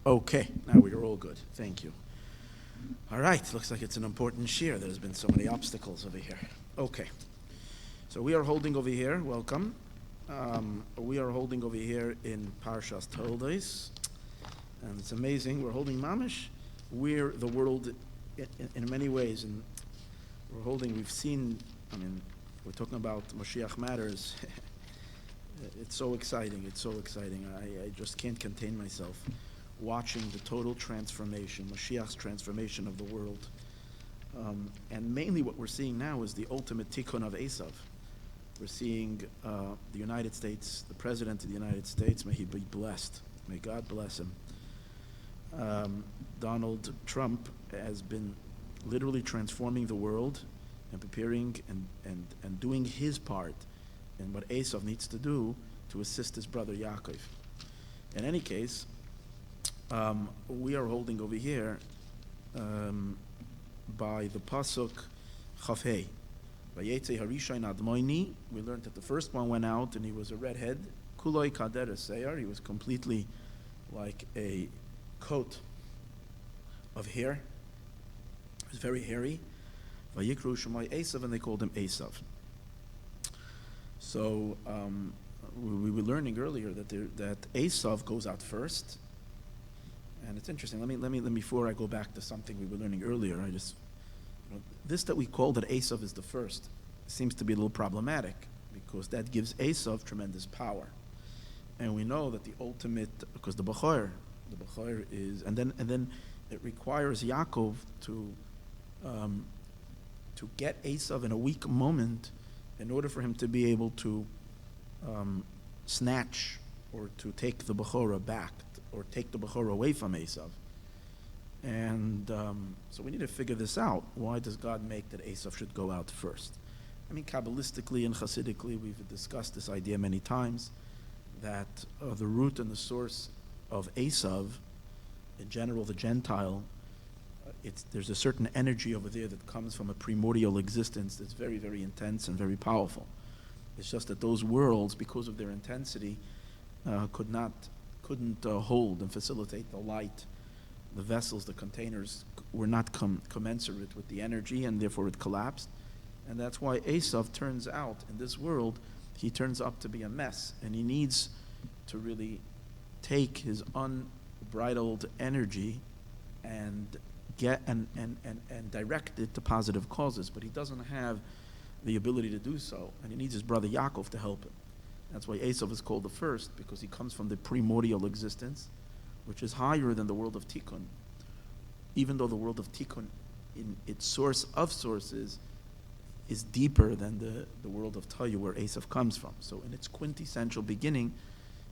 Okay, now we are all good. Thank you. All right, looks like it's an important shir. There's been so many obstacles over here. Okay, so we are holding over here, welcome. We are holding over here in Parshas Toldos, and it's amazing. We're holding Mamish, where the world, in many ways, and we've seen, we're talking about Moshiach matters. It's so exciting, I just can't contain myself watching the total transformation, Moshiach's transformation of the world. And mainly what we're seeing now is the ultimate tikkun of Esav. We're seeing the United States, the President of the United States, may he be blessed. May God bless him. Donald Trump has been literally transforming the world and preparing and doing his part in what Esav needs to do to assist his brother Yaakov. In any case, we are holding over here by the pasuk Chafei. Vayetze Harishayin Admoini. We learned that the first one went out and he was a redhead. Kuloi Kader Seyar. He was completely like a coat of hair. He was very hairy. Vayikru Shemai Esav, and they called him Esav. So we were learning earlier that Esav goes out first. And it's interesting. Let me before I go back to something we were learning earlier, this that we call that Esav is the first seems to be a little problematic because that gives Esav tremendous power. And we know that the ultimate, because the Bechor is, and then it requires Yaakov to get Esav in a weak moment in order for him to be able to snatch or to take the Bechorah back, or take the Bechorah away from Esav. And so we need to figure this out. Why does God make that Esav should go out first? Kabbalistically and Chassidically, we've discussed this idea many times, that the root and the source of Esav, in general, the Gentile, there's a certain energy over there that comes from a primordial existence that's very, very intense and very powerful. It's just that those worlds, because of their intensity, couldn't hold and facilitate the light. The vessels, the containers, were not commensurate with the energy, and therefore it collapsed. And that's why Esav turns out, in this world, he turns up to be a mess, and he needs to really take his unbridled energy and get and direct it to positive causes. But he doesn't have the ability to do so, and he needs his brother Yaakov to help him. That's why Esav is called the first, because he comes from the primordial existence, which is higher than the world of Tikkun. Even though the world of Tikkun, in its source of sources, is deeper than the world of Tayu, where Esav comes from. So in its quintessential beginning,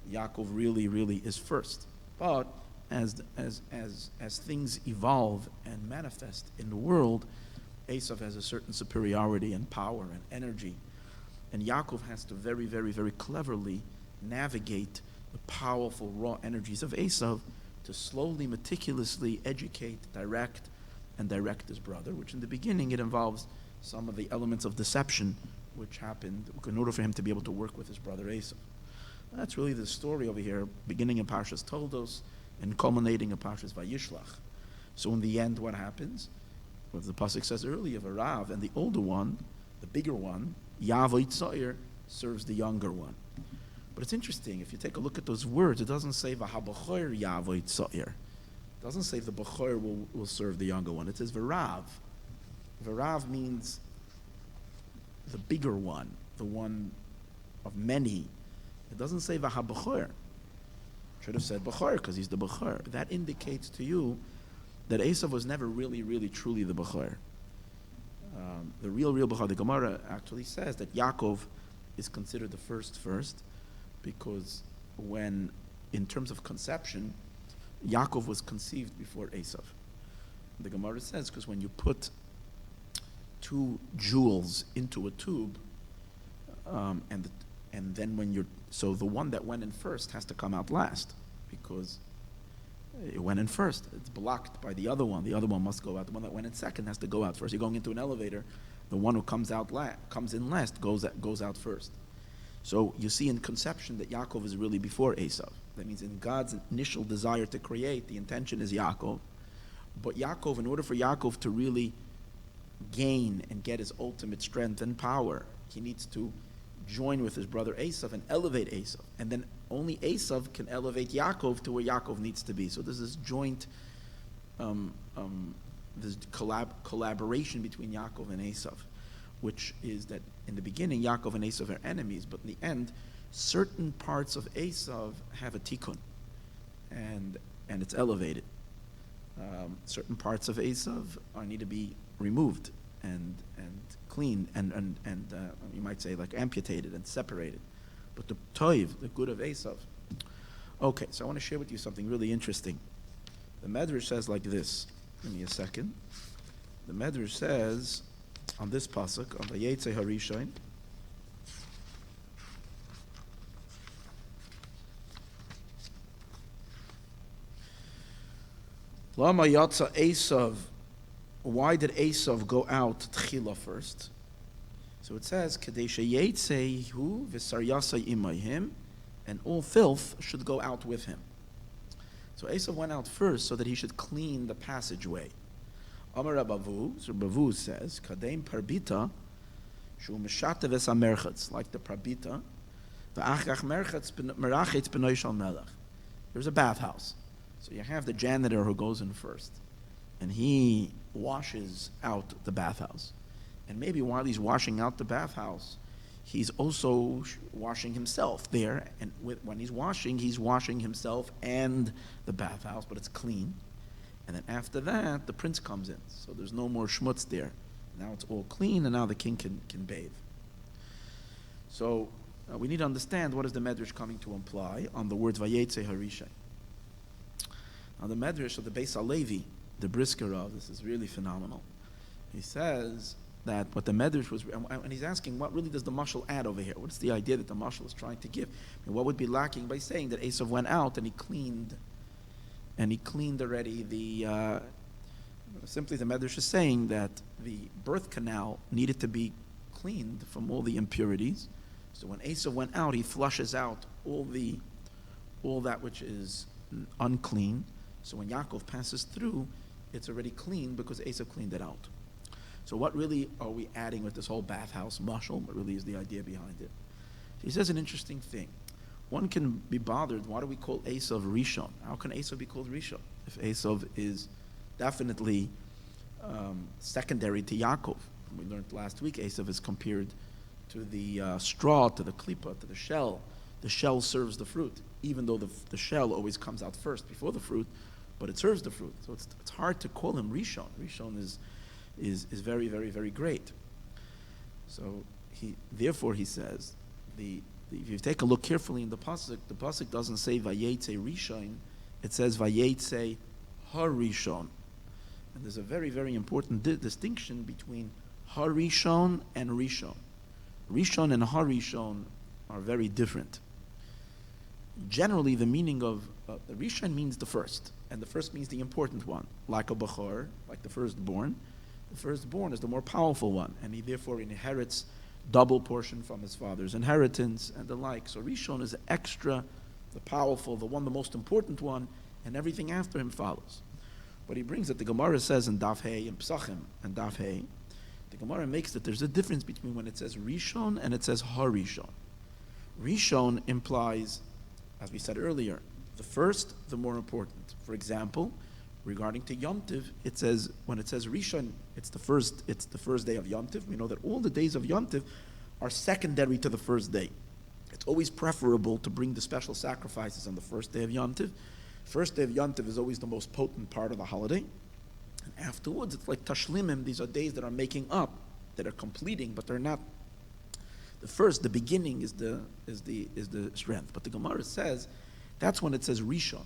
Yaakov really, really is first. But as things evolve and manifest in the world, Esav has a certain superiority and power and energy. And Yaakov has to very, very, very cleverly navigate the powerful raw energies of Esav to slowly, meticulously educate, direct his brother, which in the beginning it involves some of the elements of deception which happened in order for him to be able to work with his brother Esav. That's really the story over here, beginning in Parshas Toldos and culminating in Parshas Vayishlach. So in the end, what happens? What the pasuk says earlier, Varav, and the older one, the bigger one, Yavo Yitzayir, serves the younger one. But it's interesting, if you take a look at those words, it doesn't say V'habachor Yavo Yitzayir. It doesn't say the Bechor will serve the younger one. It says Varav. Varav means the bigger one, the one of many. It doesn't say V'habachor. Should have said Bechor, because he's the Bechor. That indicates to you that Esav was never really, really, truly the Bechor. The real Bechor, the Gemara actually says that Yaakov is considered the first, because when, in terms of conception, Yaakov was conceived before Esav. The Gemara says, because when you put two jewels into a tube, and then so the one that went in first has to come out last, because it went in first. It's blocked by the other one. The other one must go out. The one that went in second has to go out first. You're going into an elevator. The one who comes in last goes out first. So you see in conception that Yaakov is really before Esav. That means in God's initial desire to create, the intention is Yaakov. But Yaakov, in order for Yaakov to really gain and get his ultimate strength and power, he needs to join with his brother Esav and elevate Esav. And then only Esav can elevate Yaakov to where Yaakov needs to be. So there's this joint this collaboration between Yaakov and Esav, which is that in the beginning, Yaakov and Esav are enemies, but in the end, certain parts of Esav have a tikkun, and it's elevated. Certain parts of Esav need to be removed and cleaned, and you might say like amputated and separated. But the toiv, the good of Esav. Okay, so I want to share with you something really interesting. The Medrash says like this. Give me a second. The Medrash says on this pasuk, on the Vayetze Harishon, Lama Yatsa Esav. Why did Esav go out tchila first? So it says, Kadesha Yetzehu v'saryasa imayhim, and all filth should go out with him. So Esav went out first so that he should clean the passageway. Amar Rabavu, so Rabavu says, Kadem Parbita, Shu Meshatev es HaMerchatz, like the Parbita, V'achach Merchatz Merachetz B'noi Shal Melech. There's a bathhouse. So you have the janitor who goes in first, and he washes out the bathhouse. And maybe while he's washing out the bathhouse, he's also washing himself there. And when he's washing himself and the bathhouse, but it's clean. And then after that, the prince comes in. So there's no more schmutz there. Now it's all clean, and now the king can bathe. So we need to understand what is the Medrash coming to imply on the words Vayetze Harishon. Now the Medrash of the Beis HaLevi, the Brisker of, this is really phenomenal. He says that what the Medrash was, and he's asking, what really does the mashal add over here? What's the idea that the mashal is trying to give? And what would be lacking by saying that Esav went out and he cleaned already the, simply the Medrash is saying that the birth canal needed to be cleaned from all the impurities. So when Esav went out, he flushes out all that which is unclean. So when Yaakov passes through, it's already clean because Esav cleaned it out. So what really are we adding with this whole bathhouse mashal? What really is the idea behind it? He says an interesting thing. One can be bothered, why do we call Esav Rishon? How can Esav be called Rishon? If Esav is definitely secondary to Yaakov. We learned last week, Esav is compared to the straw, to the klipa, to the shell. The shell serves the fruit, even though the shell always comes out first before the fruit, but it serves the fruit. So it's hard to call him Rishon. Rishon is very, very, very great. So therefore he says, if you take a look carefully in the pasuk doesn't say Vayetze Rishon, it says Vayetze Harishon. And there's a very, very important distinction between Harishon and Rishon. Rishon and Harishon are very different. Generally, the meaning of the Rishon means the first, and the first means the important one, like a Bechor, like the firstborn. The firstborn is the more powerful one, and he therefore inherits double portion from his father's inheritance and the like. So Rishon is extra, the powerful, the most important one, and everything after him follows. But he brings it, the Gemara says in Daf Hey, in Psachim and Daf Hey, the Gemara makes that there's a difference between when it says Rishon and it says Harishon. Rishon implies, as we said earlier, the first, the more important. For example, regarding to Yom Tiv, it says, when it says Rishon, it's the first day of Yom Tiv. We know that all the days of Yom Tiv are secondary to the first day. It's always preferable to bring the special sacrifices on the first day of Yom Tiv. First day of Yom Tiv is always the most potent part of the holiday. And afterwards, it's like Tashlimim. These are days that are making up, that are completing, but they're not. The beginning is the strength. But the Gemara says, that's when it says Rishon.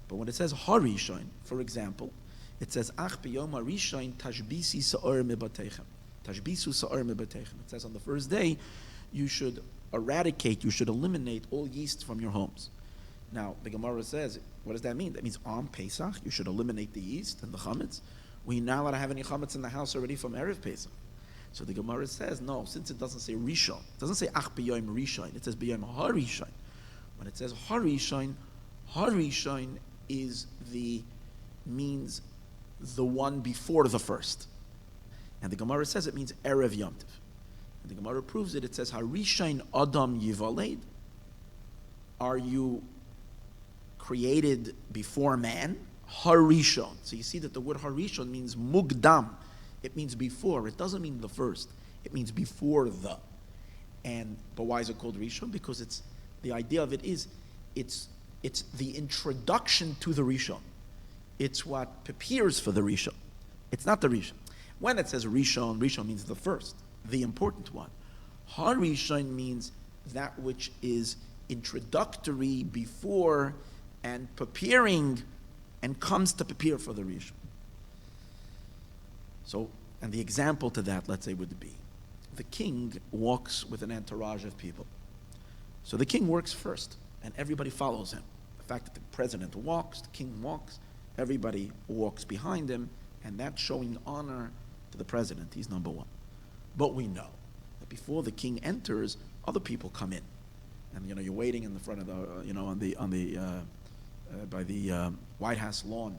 But when it says Harishon, for example, it says Ach b'yom Harishon tashbisi sa'or mebatechem. Tashbisu sa'or mebatechem. It says on the first day, you should eradicate, you should eliminate all yeast from your homes. Now, the Gemara says, what does that mean? That means on Pesach, you should eliminate the yeast and the chametz. We're not allowed to have any chametz in the house already from Erev Pesach. So the Gemara says, no, since it doesn't say Rishon, it doesn't say Ach b'yom Rishon, it says b'yom Harishon. When it says Harishon, Harishon means the one before the first. And the Gemara says it means Erev Yom Tov. And the Gemara proves it. It says, Harishon Adam Yivaled. Are you created before man? Harishon. So you see that the word Harishon means Mugdam. It means before. It doesn't mean the first. It means before the. But why is it called Rishon? Because the idea of it is it's the introduction to the Rishon. It's what prepares for the Rishon. It's not the Rishon. When it says Rishon, Rishon means the first, the important one. Harishon means that which is introductory before and preparing and comes to prepare for the Rishon. So, and the example to that, let's say, would be the king walks with an entourage of people. So the king works first, and everybody follows him. The fact that the president walks, the king walks, everybody walks behind him, and that's showing honor to the president. He's number one. But we know that before the king enters, other people come in, and you're waiting in the front of the by the White House lawn.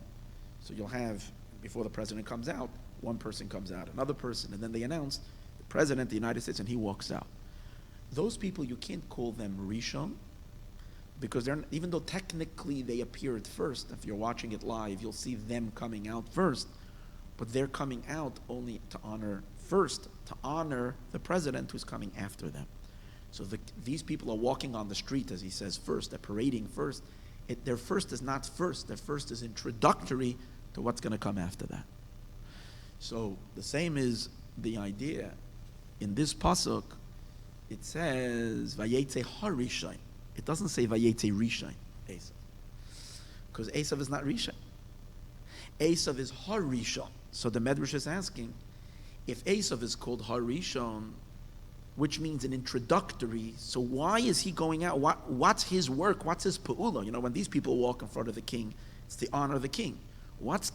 So you'll have, before the president comes out, one person comes out, another person, and then they announce the president of the United States, and he walks out. Those people, you can't call them Rishon, because even though technically they appeared first, if you're watching it live, you'll see them coming out first, but they're coming out only to honor the president who's coming after them. So these people are walking on the street, as he says, first. They're parading first. Their first is not first. Their first is introductory to what's going to come after that. So the same is the idea. In this pasuk, it says, Vayetze Harishon. It doesn't say Vayetze Rishon, Esav. Because Esav is not Rishon. Esav is Harishon. So the Medrash is asking, if Esav is called Harishon, which means an introductory, so why is he going out? What's his work? What's his pa'ula? When these people walk in front of the king, it's the honor of the king. What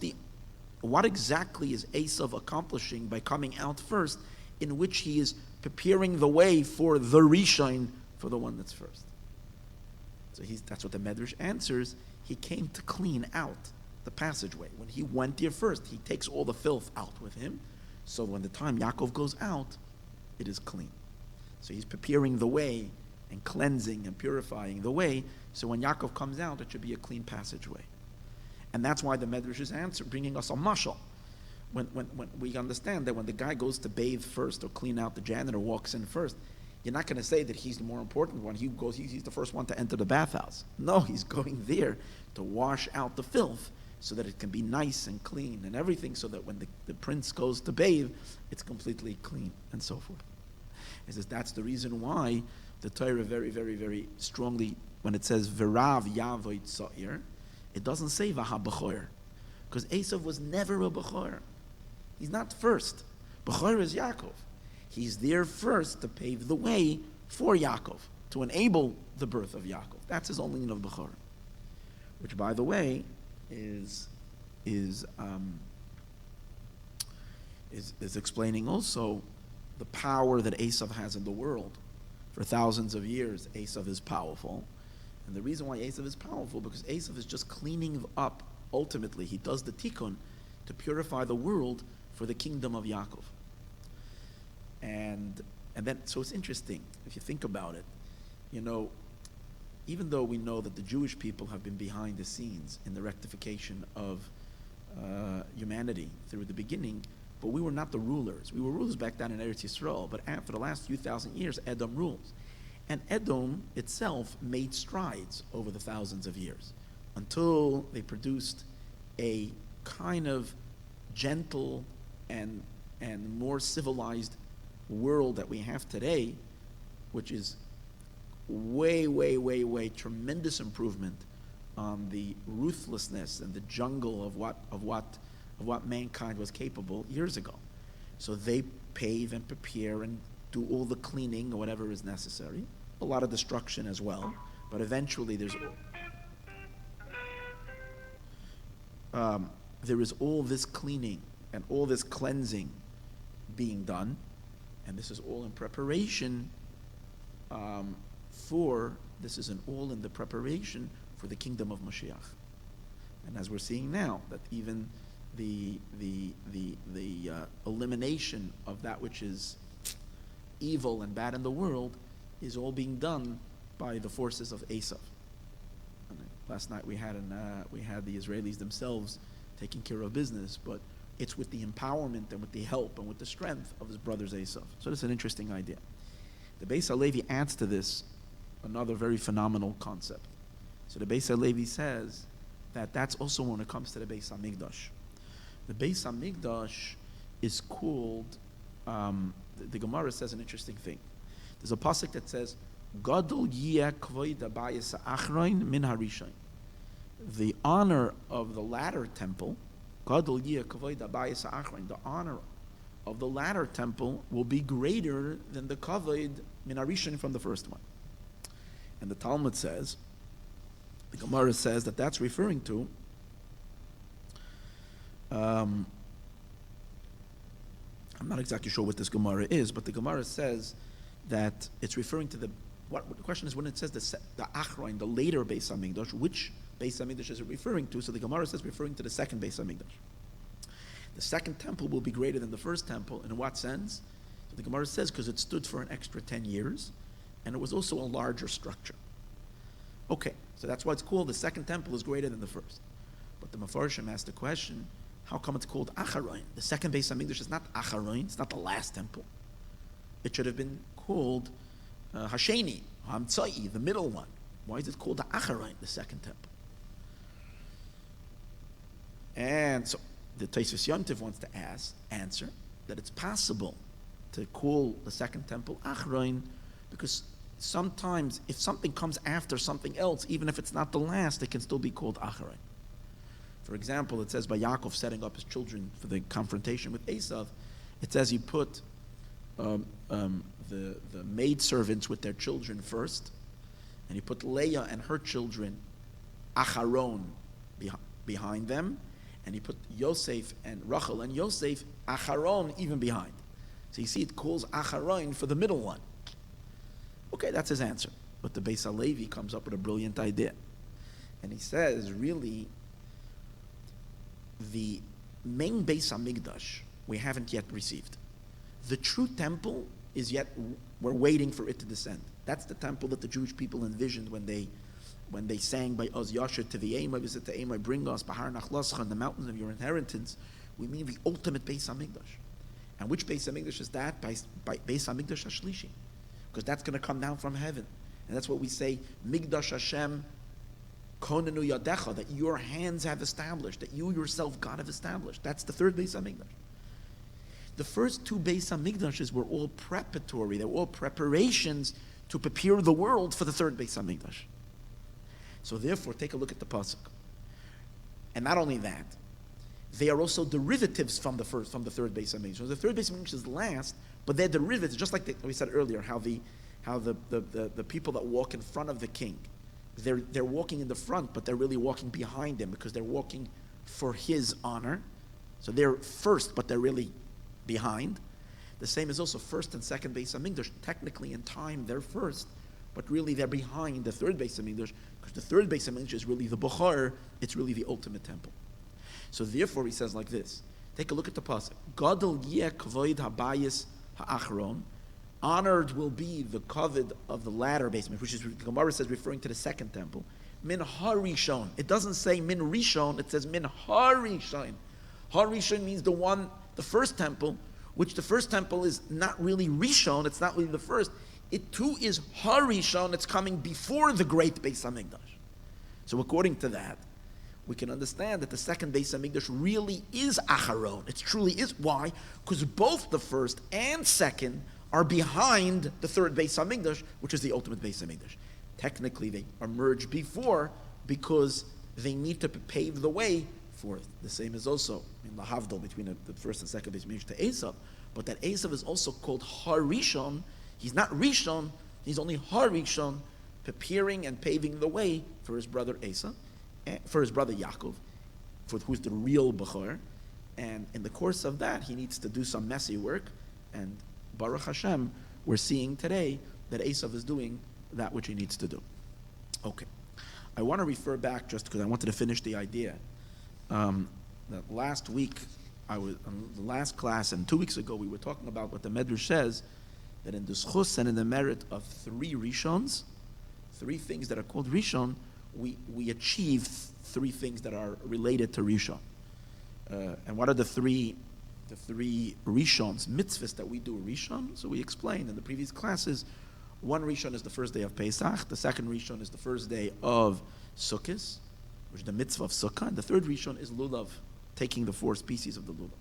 exactly is Esav accomplishing by coming out first, in which he is preparing the way for the Rishon, for the one that's first? So that's what the Medrash answers. He came to clean out the passageway. When he went there first, he takes all the filth out with him. So when the time Yaakov goes out, it is clean. So he's preparing the way and cleansing and purifying the way. So when Yaakov comes out, it should be a clean passageway. And that's why the Medrash is bringing us a mashal. When we understand that when the guy goes to bathe first or clean out, the janitor walks in first, you're not going to say that he's the more important one. He's the first one to enter the bathhouse. No, he's going there to wash out the filth so that it can be nice and clean and everything, so that when the prince goes to bathe, it's completely clean and so forth. He says that's the reason why the Torah very, very, very strongly, when it says V'rav Yavoid Sa'ir, it doesn't say Vaha B'chor, because Esav was never a B'chor. He's not first. B'chor is Yaakov. He's there first to pave the way for Yaakov, to enable the birth of Yaakov. That's his only of B'chor, which, by the way, is explaining also the power that Esav has in the world. For thousands of years, Esav is powerful. And the reason why Esav is powerful, because Esav is just cleaning up, ultimately, he does the tikkun to purify the world for the kingdom of Yaakov. And then, so it's interesting, if you think about it, even though we know that the Jewish people have been behind the scenes in the rectification of humanity through the beginning, but we were not the rulers. We were rulers back then in Eretz Yisroel, but for the last few thousand years, Edom rules. And Edom itself made strides over the thousands of years until they produced a kind of gentle and more civilized world that we have today, which is way tremendous improvement on the ruthlessness and the jungle of what mankind was capable years ago. So they pave and prepare and do all the cleaning or whatever is necessary. A lot of destruction as well, but eventually there is all this cleaning and all this cleansing being done, and this is all in preparation for for the kingdom of Moshiach. And as we're seeing now, that even the elimination of that which is evil and bad in the world is all being done by the forces of Esav. Last night we had the Israelis themselves taking care of business, but it's with the empowerment and with the help and with the strength of his brothers Esav. So that's an interesting idea. The Beis HaLevi adds to this another very phenomenal concept. So the Beis HaLevi says that that's also when it comes to the Beis HaMikdash. The Beis HaMikdash is called, the Gemara says an interesting thing. There's a pasuk that says, Gadol yeh kvoid habayis ha'achroin min harishain. The honor of the latter temple, Gadol yeh kvoid habayis ha'achroin, the honor of the latter temple will be greater than the kavod min harishain from the first one. And the Talmud says, the Gemara says that that's referring to I'm not exactly sure what this Gemara is, but the Gemara says that it's referring to the question is when it says the Achroin, the later Beis HaMikdash, which Beis HaMikdash is it referring to? So the Gemara says referring to the second Beis HaMikdash. The second temple will be greater than the first temple. In what sense? So the Gemara says because it stood for an extra 10 years, and it was also a larger structure. Okay, so that's why it's called the second temple is greater than the first. But the Mefarshim asked the question, how come it's called Acharon? The second Beis HaMikdash is not Acharon, it's not the last temple. It should have been called Hasheni, Hamtzai, the middle one. Why is it called the Acharon, the second temple? And so the Tosfos Yontif wants to answer that it's possible to call the second temple Acharon because sometimes if something comes after something else, even if it's not the last, it can still be called Acharon. For example, it says by Yaakov setting up his children for the confrontation with Esav, it says he put the maidservants with their children first, and he put Leah and her children Acharon behind them, and he put Yosef and Rachel and Yosef Acharon even behind. So you see it calls Acharon for the middle one. Okay, that's his answer. But the Beis HaLevi comes up with a brilliant idea. And he says, really, the main Beis HaMikdash we haven't yet received. The true temple is yet, we're waiting for it to descend. That's the temple that the Jewish people envisioned when they sang by Oz Yasher Tevi'ema, visit Te'ema, bring us Bahar Nachlascha, the mountains of your inheritance. We mean the ultimate Beis HaMikdash. And which Beis HaMikdash is that? By Beis HaMikdash HaShlishi. Because that's going to come down from heaven. And that's what we say, Migdash Hashem Konenu Yadecha, that your hands have established, that you yourself, God, have established. That's the third Beis HaMikdash. The first two Beis HaMikdashes were all preparatory. They were all preparations to prepare the world for the third Beis HaMikdash. So therefore, take a look at the pasuk. And not only that, they are also derivatives from the third Beis HaMikdash. So the third Beis HaMikdash is last, but they're derivatives, just like we said earlier, how the people that walk in front of the king, they're walking in the front, but they're really walking behind him because they're walking for his honor. So they're first, but they're really behind. The same is also first and second Beis HaMikdash. Technically in time they're first, but really they're behind the third Beis HaMikdash because the third Beis HaMikdash is really the Bechor, it's really the ultimate temple. So therefore he says like this, take a look at the pasuk. Gadol yeh kvoid habayis ha'achron, honored will be the kavod of the latter Beis HaMikdash, which is the Gemara says referring to the second temple. Min harishon. It doesn't say min rishon, it says min harishon. Harishon means the first temple, which the first temple is not really Rishon, it's not really the first. It too is Harishon, it's coming before the great Beis HaMikdash. So according to that, we can understand that the second Beis HaMikdash really is Acharon. It truly is. Why? Because both the first and second are behind the third Beis HaMikdash, which is the ultimate Beis HaMikdash. Technically, they are merged before because they need to pave the way for it. The same is also in the Havdal between the first and second Beis HaMikdash to Esav, but that Esav is also called Harishon. He's not Rishon, he's only Harishon, preparing and paving the way for his brother Esav, for his brother Yaakov, for who's the real Bechor. And in the course of that, he needs to do some messy work. And Baruch Hashem, we're seeing today that Esav is doing that which he needs to do. Okay. I want to refer back just because I wanted to finish the idea. That last week, I was on the last class, and 2 weeks ago, we were talking about what the Medrash says, that in the schus and in the merit of 3 rishons, 3 things that are called rishon, we achieve 3 things that are related to rishon. And what are the three rishons, mitzvahs that we do rishon? So we explained in the previous classes, one rishon is the first day of Pesach, the second rishon is the first day of Sukkot, which is the mitzvah of Sukkah, and the third rishon is lulav, taking the 4 species of the lulav.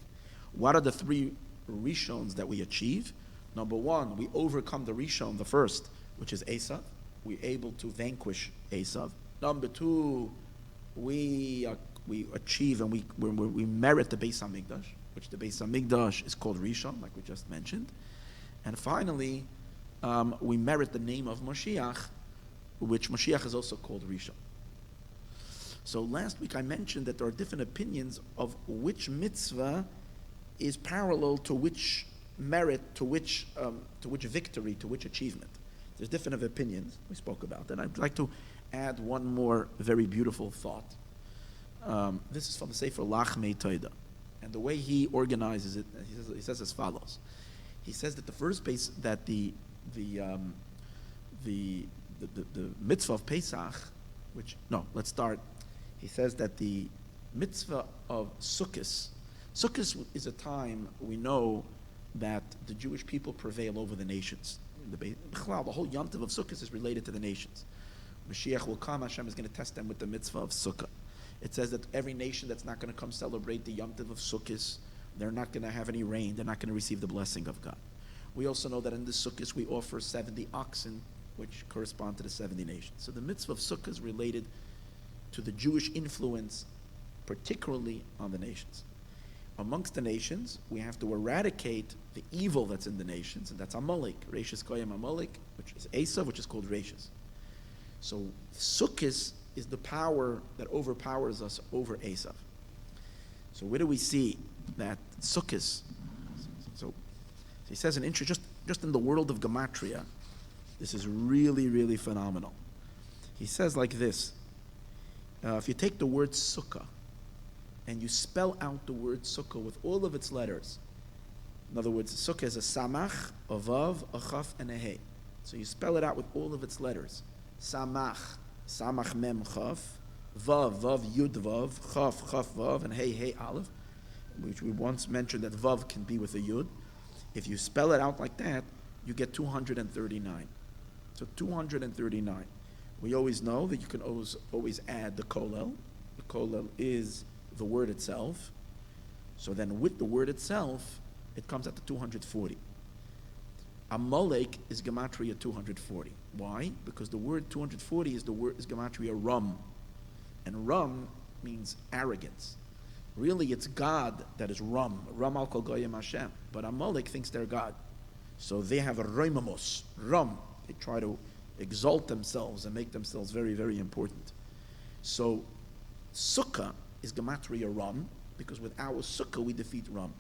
What are the 3 rishons that we achieve? Number 1, we overcome the rishon, the first, which is Esav. We're able to vanquish Esav. Number 2, we achieve and we merit the Beis HaMikdash, which the Beis HaMikdash is called Rishon, like we just mentioned. And finally, we merit the name of Moshiach, which Moshiach is also called Rishon. So last week I mentioned that there are different opinions of which mitzvah is parallel to which merit, to which victory, to which achievement. There's different opinions. We spoke about that. I'd like to add one more very beautiful thought. This is from the Sefer Lachmei Toida, and the way he organizes it, he says as follows. He says that the first base that the mitzvah of Pesach, let's start. He says that the mitzvah of Sukkot is a time we know that the Jewish people prevail over the nations. The whole Yom Tov of Sukkot is related to the nations. Moshiach will come, Hashem is going to test them with the mitzvah of Sukkah. It says that every nation that's not going to come celebrate the Yom Tov of Sukkot, they're not going to have any rain, they're not going to receive the blessing of God. We also know that in the Sukkot we offer 70 oxen, which correspond to the 70 nations. So the mitzvah of Sukkah is related to the Jewish influence, particularly on the nations. Amongst the nations, we have to eradicate the evil that's in the nations, and that's Amalek, Reishis Koyam Amalek, which is Esav, which is called Reishis. So Sukkot is the power that overpowers us over Esav. So where do we see that Sukkot? So he says an intro, just in the world of Gematria, this is really, really phenomenal. He says like this, if you take the word Sukkah, and you spell out the word Sukkah with all of its letters. In other words, Sukkah is a Samach, a Vav, a Chaf, and a He. So you spell it out with all of its letters. Samach, Samach Mem Chaf, Vav, Vav Yud Vav, Chaf, Chaf Vav, and He, He Aleph, which we once mentioned that Vav can be with a Yud. If you spell it out like that, you get 239. So 239. We always know that you can always add the Kolel. The Kolel is the word itself. So then with the word itself, it comes out to 240. Amalek is Gematria 240. Why? Because the word 240 is Gematria Rum. And Rum means arrogance. Really, it's God that is Rum. Rum al kol goyim Hashem. But Amalek thinks they're God. So they have a Roimamos, Rum. They try to exalt themselves and make themselves very, very important. So Sukkah is Gematria Rum, because with our Sukkah we defeat Rum.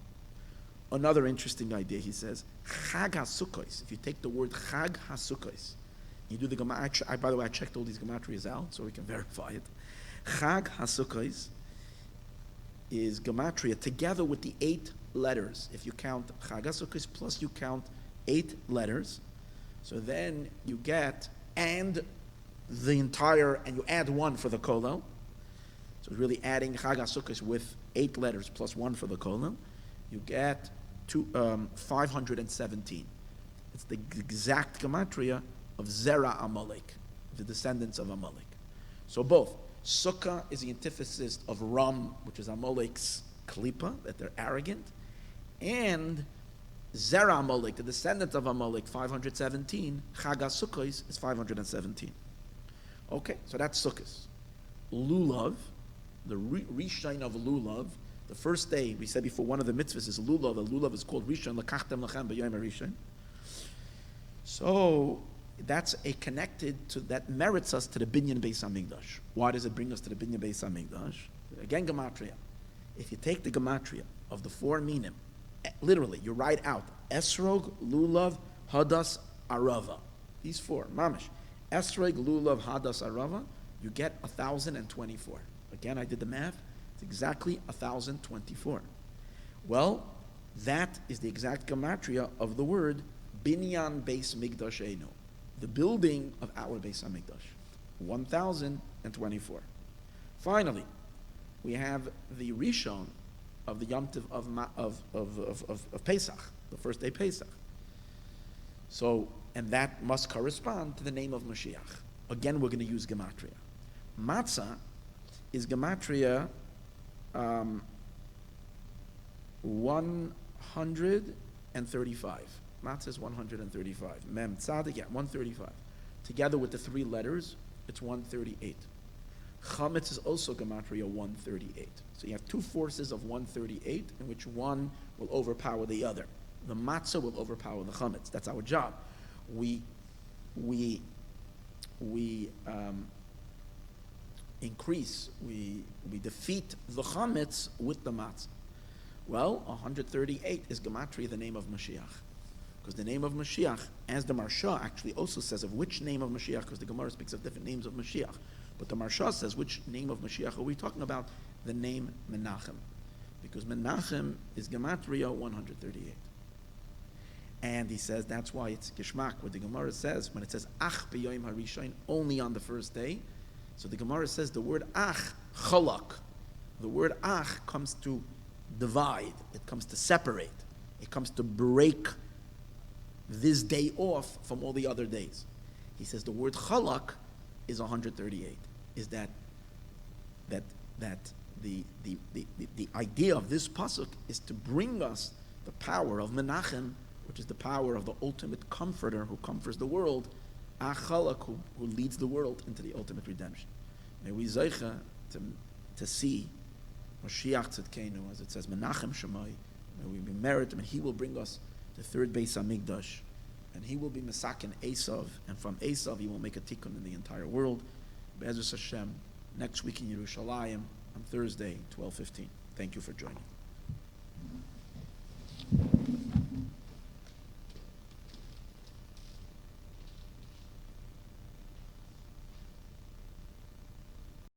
Another interesting idea, he says, Chag HaSukkos. If you take the word Chag HaSukkos, you do the Gematria. By the way, I checked all these Gematrias out so we can verify it. Chag HaSukkos is Gematria together with the 8 letters. If you count Chag HaSukkos plus you count 8 letters, so then you get, and you add 1 for the kolel. So it's really adding Chag HaSukkos with 8 letters plus 1 for the kolel. You get 517. It's the exact gematria of Zera Amalek, the descendants of Amalek. So both Sukkah is the antithesis of Ram, which is Amalek's klipa, that they're arrogant, and Zera Amalek, the descendant of Amalek, 517. Chag HaSukkos is 517. Okay, so that's Sukkot. Lulav, the Rishon of Lulav, the first day, we said before, one of the mitzvahs is Lulav. The Lulav is called Rishon, Lakachtem Lachem B'Yom HaRishon. So that's that merits us to the Binyan Beis HaMikdash. Why does it bring us to the Binyan Beis HaMikdash? Again, Gematria. If you take the Gematria of the 4 minim, literally, you write out Esrog, Lulav, Hadas, Arava. These 4, Mamish. Esrog, Lulav, Hadas, Arava. you get 1,024. Again, I did the math. It's exactly 1,024. Well, that is the exact gematria of the word Binyan Beis Mikdashenu, the building of our Beis HaMikdash. 1,024. Finally, we have the Rishon of the Yom Tov of Pesach, the first day Pesach. So, and that must correspond to the name of Moshiach. Again, we're going to use gematria. Matzah is gematria 135. Matzah is 135. Mem Tzadik, 135. Together with the three letters, it's 138. Chametz is also gematria 138. So you have two forces of 138, in which one will overpower the other. The matzah will overpower the chametz. That's our job. We increase, we defeat the chametz with the matzah. Well, 138 is gematria, the name of Moshiach. Because the name of Moshiach, as the Marsha actually also says of which name of Moshiach, because the Gemara speaks of different names of Moshiach. But the Marsha says, which name of Moshiach are we talking about? The name Menachem. Because Menachem is gematria 138. And he says that's why it's Gishmak, what the Gemara says, when it says Ach b'yoyim harishon, only on the first day. So the Gemara says the word Ach, chalak. The word Ach comes to divide, it comes to separate, it comes to break this day off from all the other days. He says the word chalak is 138. Is that the idea of this pasuk is to bring us the power of Menachem, which is the power of the ultimate comforter who comforts the world, Achalak, who leads the world into the ultimate redemption. May we zeicha to see Moshiach Tzidkenu, as it says, Menachem Shemai. May we be merit him, and he will bring us the third Beis HaMikdash, and he will be Mesakin Esav, and from Esav he will make a tikkun in the entire world. Be'ezus Hashem, next week in Yerushalayim, on Thursday, 12:15. Thank you for joining.